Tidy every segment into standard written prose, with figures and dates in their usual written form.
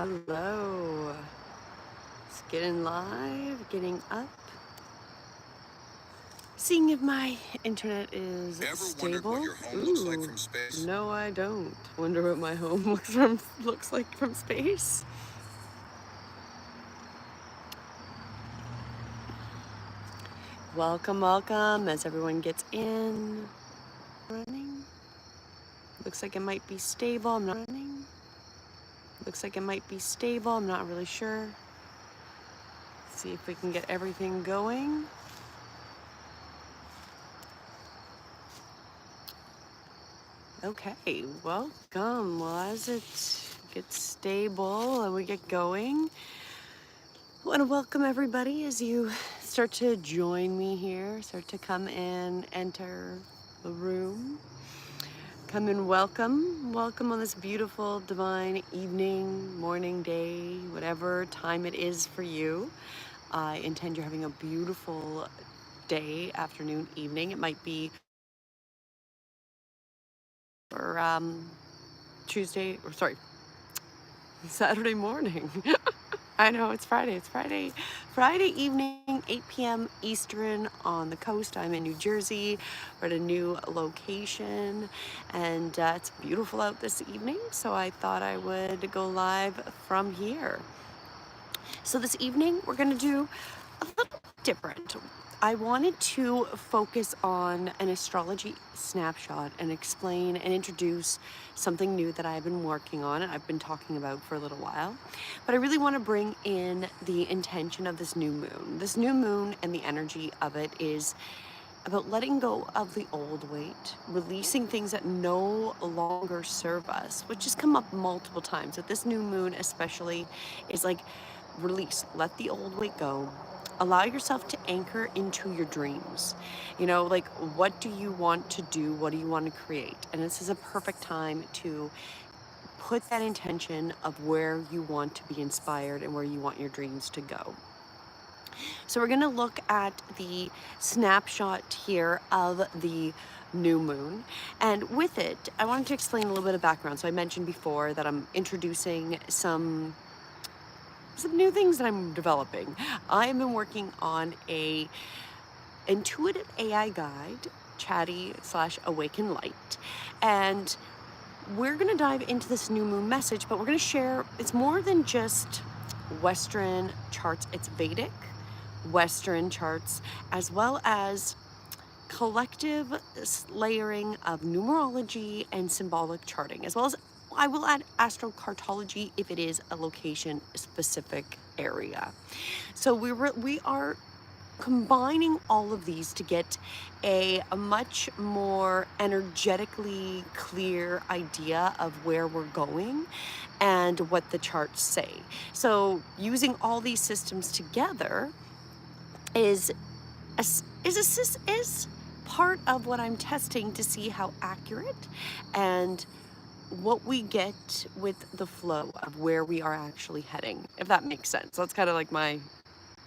Hello. It's getting live, getting up. Seeing if my internet is stable. Wondered what your home looks like from space? No, I don't. Wonder what my home looks like from space. Welcome, welcome. As everyone gets in, running. Looks like it might be stable. I'm not running. Looks like it might be stable. I'm not really sure. See if we can get everything going. Okay, welcome. Well, as it gets stable and we get going, I want to welcome everybody as you start to join me here, start to come in, enter the room. Come in, welcome on this beautiful, divine evening, morning, day, whatever time it is for you. I intend you're having a beautiful day, afternoon, evening. It might be or Saturday morning. I know it's Friday. It's Friday evening, 8 p.m. Eastern on the coast. I'm in New Jersey. We're at a new location, and it's beautiful out this evening. So I thought I would go live from here. So this evening we're going to do a little different. I wanted to focus on an astrology snapshot and explain and introduce something new that I've been working on and I've been talking about for a little while. But I really want to bring in the intention of this new moon. This new moon and the energy of it is about letting go of the old weight, releasing things that no longer serve us, which has come up multiple times. With this new moon especially, is like release, let the old weight go. Allow yourself to anchor into your dreams. You know, like what do you want to do? What do you want to create? And this is a perfect time to put that intention of where you want to be inspired and where you want your dreams to go. So we're going to look at the snapshot here of the new moon. And with it, I wanted to explain a little bit of background. So I mentioned before that I'm introducing some new things that I'm developing. I have been working on a intuitive AI guide, chatty/awaken light. And we're going to dive into this new moon message, but we're going to share, it's more than just Western charts. It's Vedic, Western charts, as well as collective layering of numerology and symbolic charting, as well as I will add astrocartology if it is a location specific area. So we are combining all of these to get a much more energetically clear idea of where we're going and what the charts say. So using all these systems together is part of what I'm testing to see how accurate and what we get with the flow of where we are actually heading, if that makes sense. That's kind of like my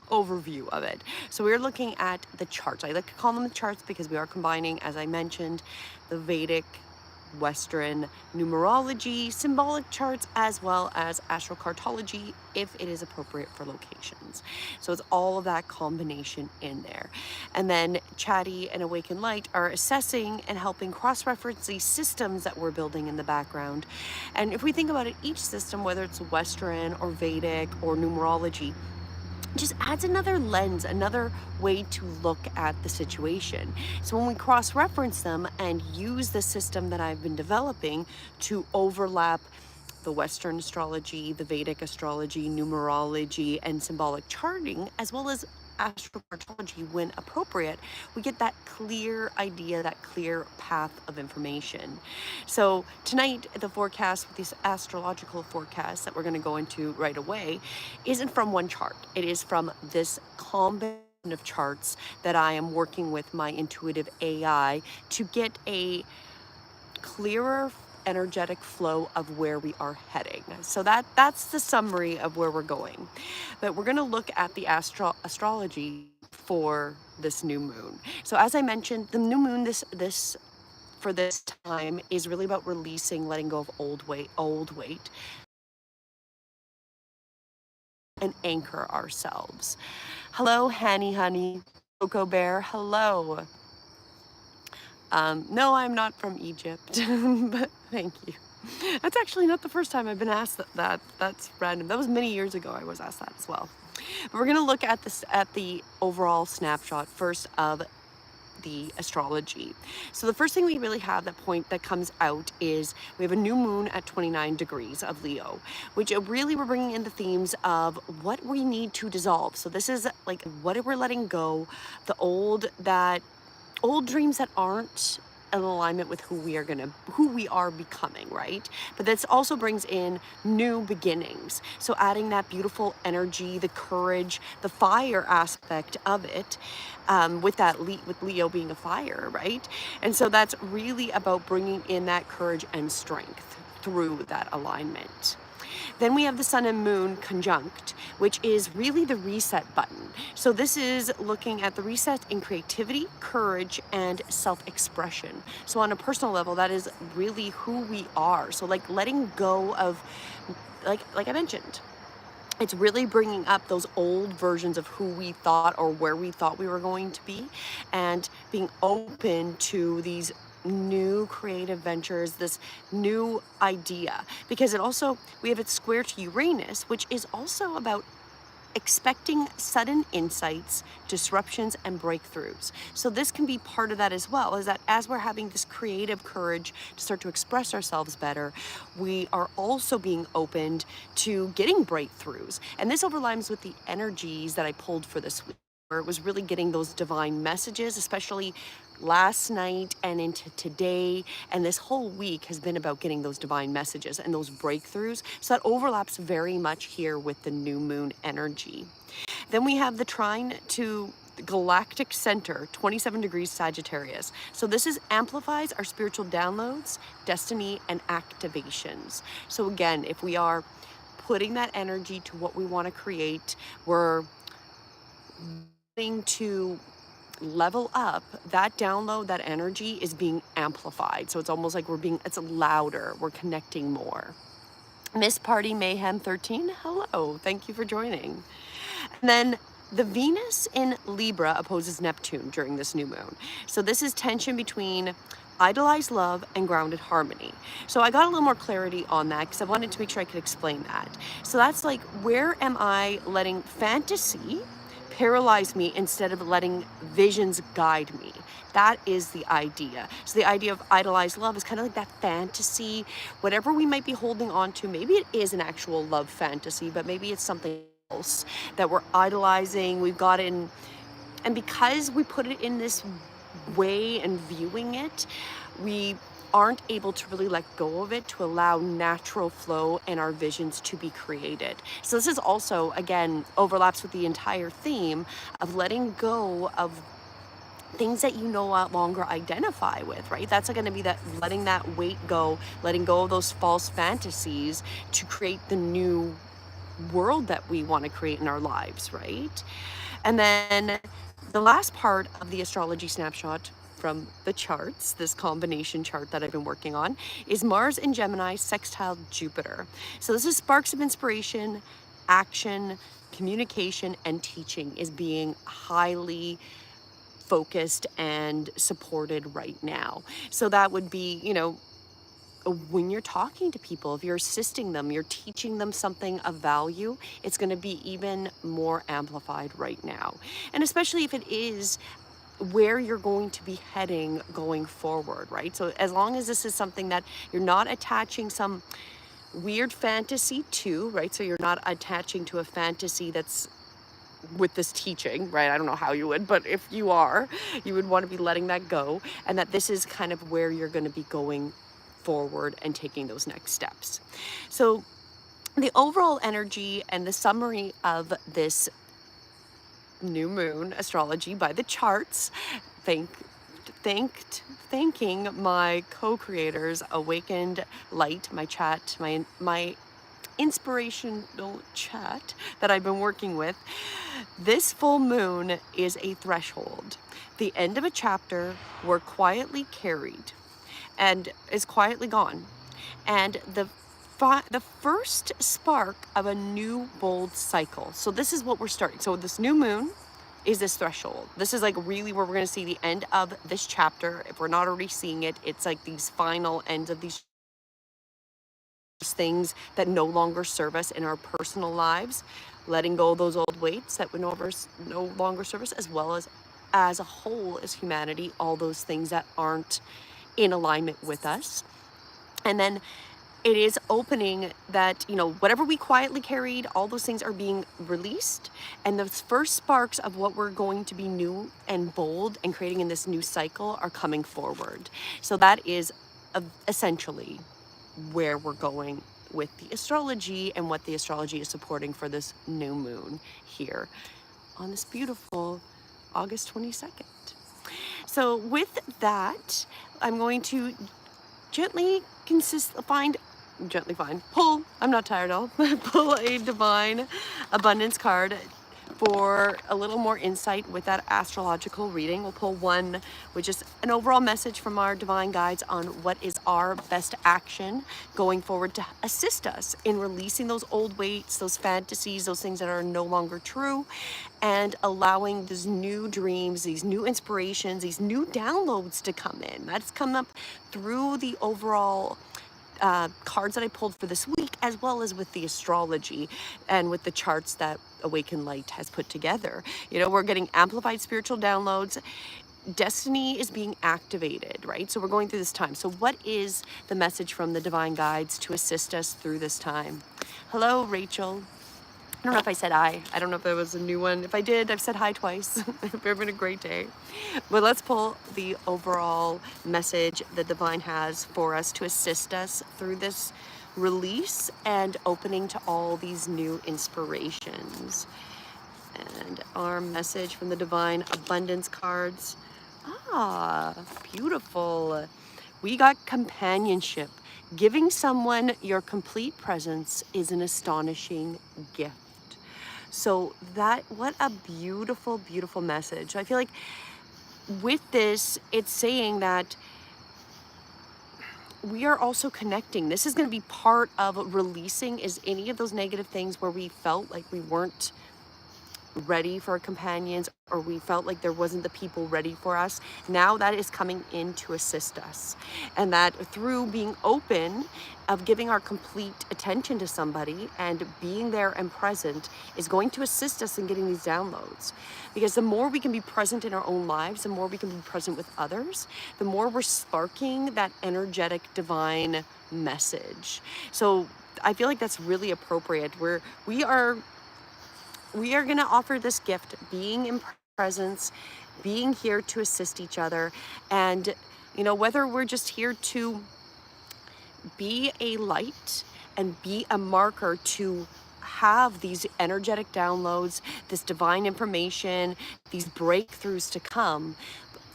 overview of it. So we're looking at the charts. I like to call them the charts because we are combining, as I mentioned, the Vedic, Western numerology, symbolic charts, as well as astrocartology if it is appropriate for locations. So it's all of that combination in there. And then Chatty and Awaken Light are assessing and helping cross-reference these systems that we're building in the background. And if we think about it, each system, whether it's Western or Vedic or numerology, just adds another lens, another way to look at the situation. So when we cross-reference them and use the system that I've been developing to overlap the Western astrology, the Vedic astrology, numerology, and symbolic charting, as well as astrocartology when appropriate, we get that clear idea, that clear path of information. So tonight, the forecast, this astrological forecast that we're going to go into right away, isn't from one chart. It is from this combination of charts that I am working with my intuitive AI to get a clearer energetic flow of where we are heading. So that's the summary of where we're going. But we're going to look at the astrology for this new moon. So as I mentioned, the new moon for this time is really about releasing, letting go of old weight, and anchor ourselves. Hello, Hanny Honey, Coco Bear, hello. No, I'm not from Egypt, but thank you. That's actually not the first time I've been asked that. That's random. That was many years ago I was asked that as well. But we're gonna look at this at the overall snapshot first of the astrology. So the first thing we really have that comes out is we have a new moon at 29 degrees of Leo, which really we're bringing in the themes of what we need to dissolve. So this is like what we're letting go, the old dreams that aren't in alignment with who we are becoming, right? But this also brings in new beginnings. So adding that beautiful energy, the courage, the fire aspect of it, with Leo being a fire, right? And so that's really about bringing in that courage and strength through that alignment. Then we have the sun and moon conjunct, which is really the reset button. So this is looking at the reset in creativity, courage, and self-expression. So on a personal level, that is really who we are. So like letting go of, like I mentioned, it's really bringing up those old versions of who we thought or where we thought we were going to be, and being open to these new creative ventures, this new idea, because we have it square to Uranus, which is also about expecting sudden insights, disruptions, and breakthroughs. So this can be part of that as well, is that as we're having this creative courage to start to express ourselves better, we are also being opened to getting breakthroughs. And this overlaps with the energies that I pulled for this week, where it was really getting those divine messages, especially last night and into today, and this whole week has been about getting those divine messages and those breakthroughs. So that overlaps very much here with the new moon energy. Then we have the trine to galactic center, 27 degrees Sagittarius. So this amplifies our spiritual downloads, destiny, and activations. So again, if we are putting that energy to what we want to create, we're to level up, that download, that energy is being amplified. So it's almost like it's louder, we're connecting more. Miss Party Mayhem 13, hello, thank you for joining. And then the Venus in Libra opposes Neptune during this new moon. So this is tension between idolized love and grounded harmony. So I got a little more clarity on that because I wanted to make sure I could explain that. So that's like, where am I letting fantasy paralyze me instead of letting visions guide me? That is the idea. So the idea of idolized love is kind of like that fantasy, whatever we might be holding on to. Maybe it is an actual love fantasy, but maybe it's something else that we're idolizing. We've got in, and because we put it in this way and viewing it, we aren't able to really let go of it to allow natural flow and our visions to be created. So this is also, again, overlaps with the entire theme of letting go of things that you no longer identify with, right? That's going to be that letting that weight go, letting go of those false fantasies to create the new world that we want to create in our lives, right? And then the last part of the astrology snapshot from the charts, this combination chart that I've been working on, is Mars in Gemini sextile Jupiter. So this is sparks of inspiration, action, communication, and teaching is being highly focused and supported right now. So that would be, when you're talking to people, if you're assisting them, you're teaching them something of value, it's going to be even more amplified right now. And especially if it is where you're going to be heading going forward, right? So as long as this is something that you're not attaching some weird fantasy to, right? So you're not attaching to a fantasy that's with this teaching, right? I don't know how you would, but if you are, you would want to be letting that go, and that this is kind of where you're going to be going forward and taking those next steps. So the overall energy and the summary of this new moon astrology by the charts, thanking my co-creators, Awakened Light, my chat, my inspirational chat that I've been working with. This full moon is a threshold, the end of a chapter quietly carried and is quietly gone. And the the first spark of a new bold cycle. So this is what we're starting. So this new moon is this threshold. This is like really where we're going to see the end of this chapter. If we're not already seeing it, it's like these final ends of these things that no longer serve us in our personal lives, letting go of those old weights that would no longer serve us, as a whole, as humanity, all those things that aren't in alignment with us. And then it is opening that, whatever we quietly carried, all those things are being released. And those first sparks of what we're going to be new and bold and creating in this new cycle are coming forward. So that is essentially where we're going with the astrology and what the astrology is supporting for this new moon here on this beautiful August 22nd. So with that, I'm going to pull, I'm not tired at all, pull a divine abundance card for a little more insight with that astrological reading. We'll pull one with just an overall message from our divine guides on what is our best action going forward to assist us in releasing those old weights, those fantasies, those things that are no longer true, and allowing these new dreams, these new inspirations, these new downloads to come in. That's come up through the overall cards that I pulled for this week, as well as with the astrology and with the charts that Awaken Light has put together. We're getting amplified spiritual downloads. Destiny is being activated, right? So we're going through this time. So what is the message from the divine guides to assist us through this time? Hello, Rachel. I don't know if I said hi. I don't know if there was a new one. If I did, I've said hi twice. It's been a great day. But let's pull the overall message the divine has for us to assist us through this release and opening to all these new inspirations. And our message from the divine abundance cards. Beautiful. We got companionship. Giving someone your complete presence is an astonishing gift. So what a beautiful, beautiful message. I feel like with this, it's saying that we are also connecting. This is going to be part of releasing is any of those negative things where we felt like we weren't ready for our companions, or we felt like there wasn't the people ready for us. Now that is coming in to assist us, and that through being open of giving our complete attention to somebody and being there and present is going to assist us in getting these downloads. Because the more we can be present in our own lives, the more we can be present with others, the more we're sparking that energetic divine message. So I feel like that's really appropriate. We are going to offer this gift, being in presence, being here to assist each other. And, whether we're just here to be a light and be a marker to have these energetic downloads, this divine information, these breakthroughs to come,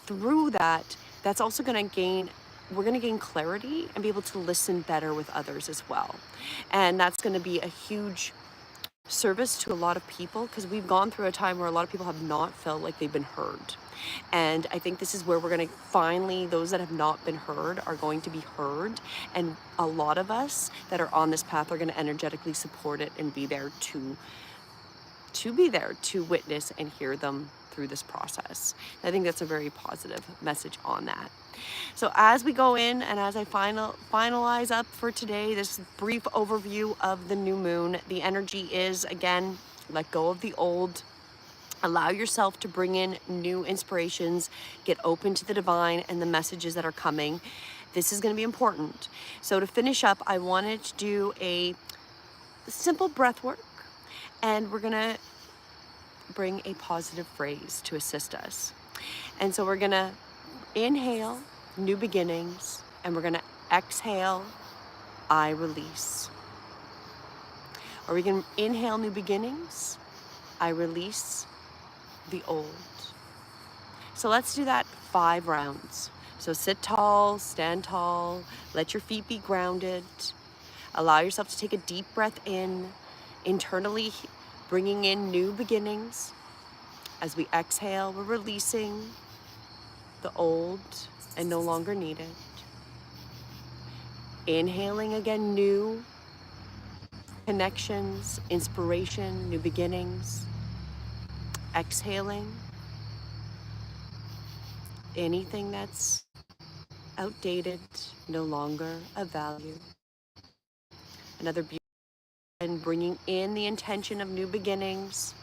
through that's also going to we're going to gain clarity and be able to listen better with others as well. And that's going to be a huge service to a lot of people, because we've gone through a time where a lot of people have not felt like they've been heard. And I think this is where we're going to finally, those that have not been heard are going to be heard. And a lot of us that are on this path are going to energetically support it and be there to be there to witness and hear them through this process. I think that's a very positive message on that. So as we go in and as I finalize up for today, this brief overview of the new moon, the energy is, again, let go of the old, allow yourself to bring in new inspirations, get open to the divine and the messages that are coming. This is going to be important. So to finish up, I wanted to do a simple breath work, and we're going to bring a positive phrase to assist us. And so we're going to inhale new beginnings, and we're going to exhale I release. Or we can inhale new beginnings, I release the old. So let's do that 5 rounds. So sit tall, stand tall, let your feet be grounded. Allow yourself to take a deep breath in, internally bringing in new beginnings. As we exhale, we're releasing the old and no longer needed. Inhaling again, new, connections, inspiration, new beginnings, exhaling anything that's outdated, no longer of value. Another beautiful, and bringing in the intention of new beginnings,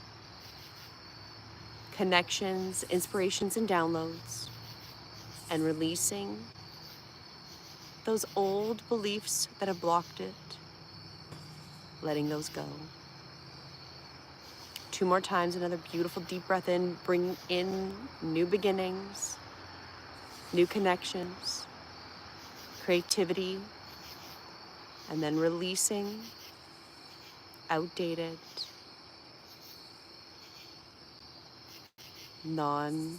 connections, inspirations, and downloads, and releasing those old beliefs that have blocked it, letting those go. 2 more times, another beautiful deep breath in, bring in new beginnings, new connections, creativity, and then releasing outdated, non-positive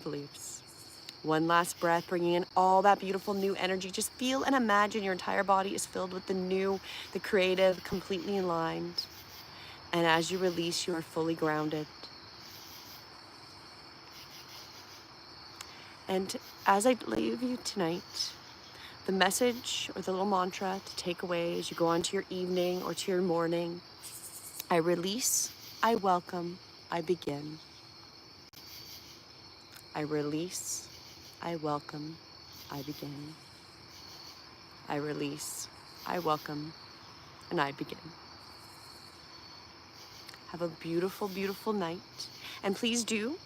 beliefs. One last breath, bringing in all that beautiful new energy. Just feel and imagine your entire body is filled with the new, the creative, completely aligned. And as you release, you are fully grounded. And as I leave you tonight, the message or the little mantra to take away as you go on to your evening or to your morning: I release, I welcome, I begin. I release, I welcome, I begin. I release, I welcome, and I begin. Have a beautiful, beautiful night. And please do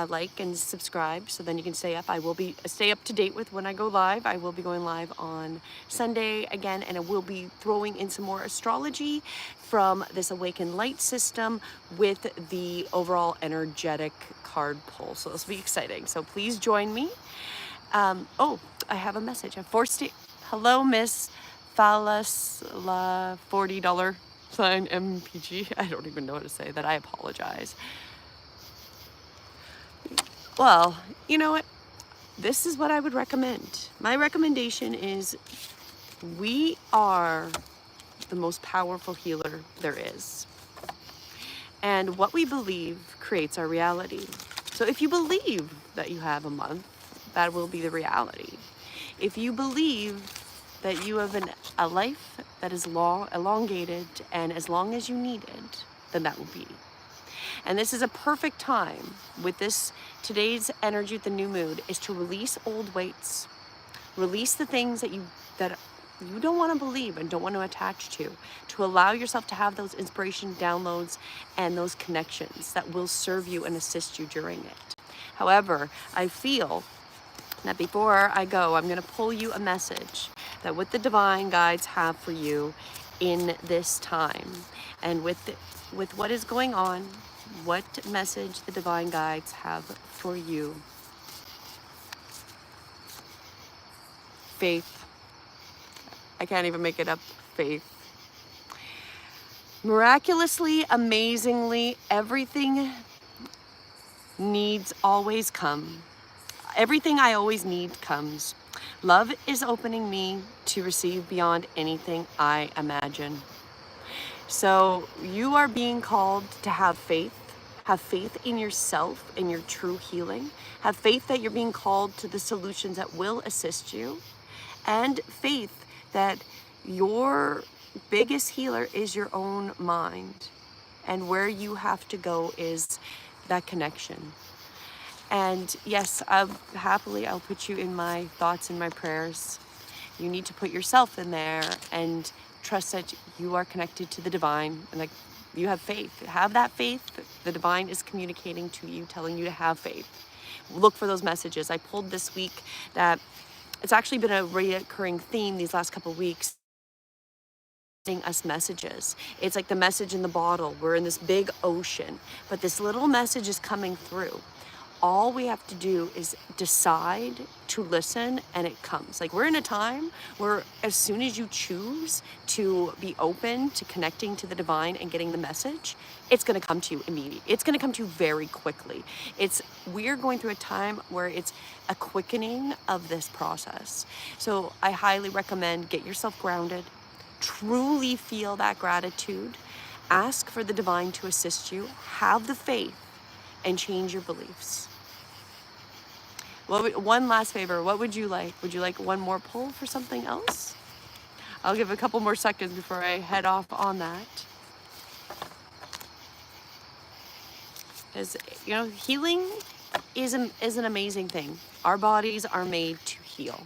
like and subscribe so then you can stay up. I will stay up to date with when I go live. I will be going live on Sunday again, and I will be throwing in some more astrology from this awaken light system with the overall energetic card pull. So this will be exciting. So please join me. Oh, I have a message. I'm forced to. Hello, Miss Falasla $40 sign MPG. I don't even know how to say that. I apologize. Well, you know what? This is what I would recommend. My recommendation is we are the most powerful healer there is. And what we believe creates our reality. So if you believe that you have a month, that will be the reality. If you believe that you have a life that is elongated and as long as you need it, then that will be. And this is a perfect time with today's energy with the new mood is to release old weights, release the things that you don't want to believe and don't want to attach to allow yourself to have those inspiration downloads and those connections that will serve you and assist you during it. However, I feel that before I go, I'm going to pull you a message that what the divine guides have for you in this time, and with what is going on, what message the divine guides have for you. Faith. I can't even make it up. Faith. Miraculously, amazingly, everything needs always come. Everything I always need comes. Love is opening me to receive beyond anything I imagine. So you are being called to have faith. Have faith in yourself, in your true healing. Have faith that you're being called to the solutions that will assist you. And faith that your biggest healer is your own mind. And where you have to go is that connection. And yes, I'll put you in my thoughts and my prayers. You need to put yourself in there and trust that you are connected to the divine, and like you have faith. Have that faith. The divine is communicating to you, telling you to have faith. Look for those messages. I pulled this week that it's actually been a recurring theme these last couple of weeks. Us messages. It's like the message in the bottle. We're in this big ocean, but this little message is coming through. All we have to do is decide to listen, and it comes. Like, we're in a time where as soon as you choose to be open to connecting to the divine and getting the message, it's going to come to you immediately. It's going to come to you very quickly. We're going through a time where it's a quickening of this process. So I highly recommend get yourself grounded, truly feel that gratitude, ask for the divine to assist you, have the faith, and change your beliefs. One last favor, what would you like? Would you like one more pull for something else? I'll give a couple more seconds before I head off on that. Because, you know, healing is an amazing thing. Our bodies are made to heal.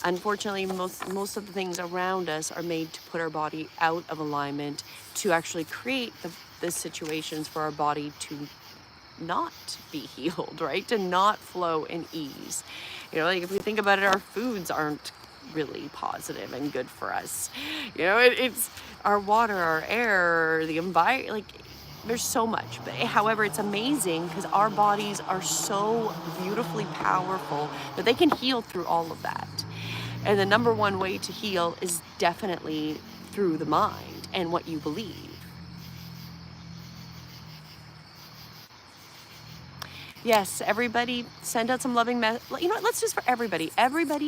Unfortunately, most of the things around us are made to put our body out of alignment, to actually create the situations for our body to not be healed, right? To not flow in ease. You know, like if we think about it, our foods aren't really positive and good for us. You know, it's our water, our air, the environment, like there's so much. But however, it's amazing because our bodies are so beautifully powerful that they can heal through all of that. And the number one way to heal is definitely through the mind and what you believe. Yes, everybody, send out some loving you know what? Let's just for everybody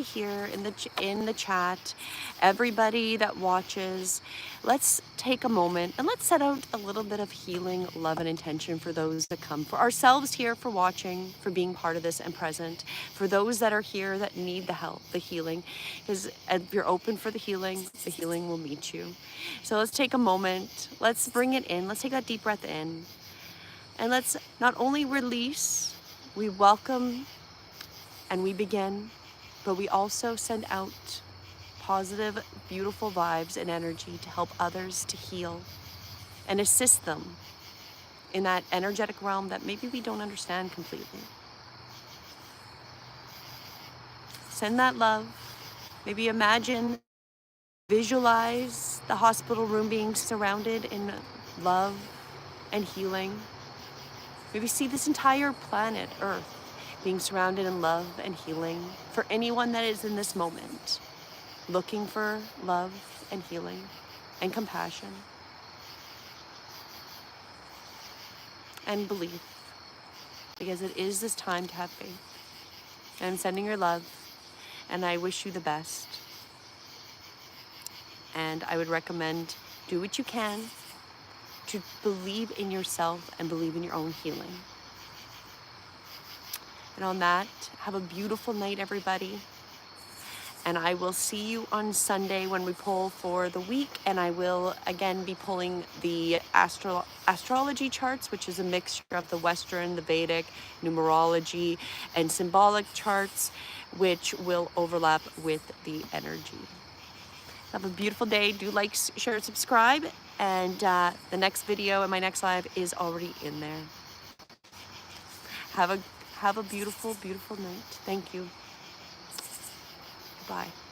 here in the chat, everybody that watches. Let's take a moment and let's set out a little bit of healing, love, and intention for those that come, for ourselves here, for watching, for being part of this and present, for those that are here that need the help, the healing, because if you're open for the healing will meet you. So let's take a moment. Let's bring it in. Let's take that deep breath in. And let's not only release, we welcome and we begin, but we also send out positive, beautiful vibes and energy to help others to heal and assist them in that energetic realm that maybe we don't understand completely. Send that love. Maybe imagine, visualize the hospital room being surrounded in love and healing. Maybe see this entire planet, Earth, being surrounded in love and healing for anyone that is in this moment, looking for love and healing and compassion and belief, because it is this time to have faith. And I'm sending your love, and I wish you the best. And I would recommend do what you can to believe in yourself and believe in your own healing. And on that, have a beautiful night, everybody. And I will see you on Sunday when we pull for the week. And I will again be pulling the astrology charts, which is a mixture of the Western, the Vedic, numerology, and symbolic charts, which will overlap with the energy. Have a beautiful day. Do like, share, subscribe. And the next video and my next live is already in there. Have a beautiful, beautiful night. Thank you. Bye.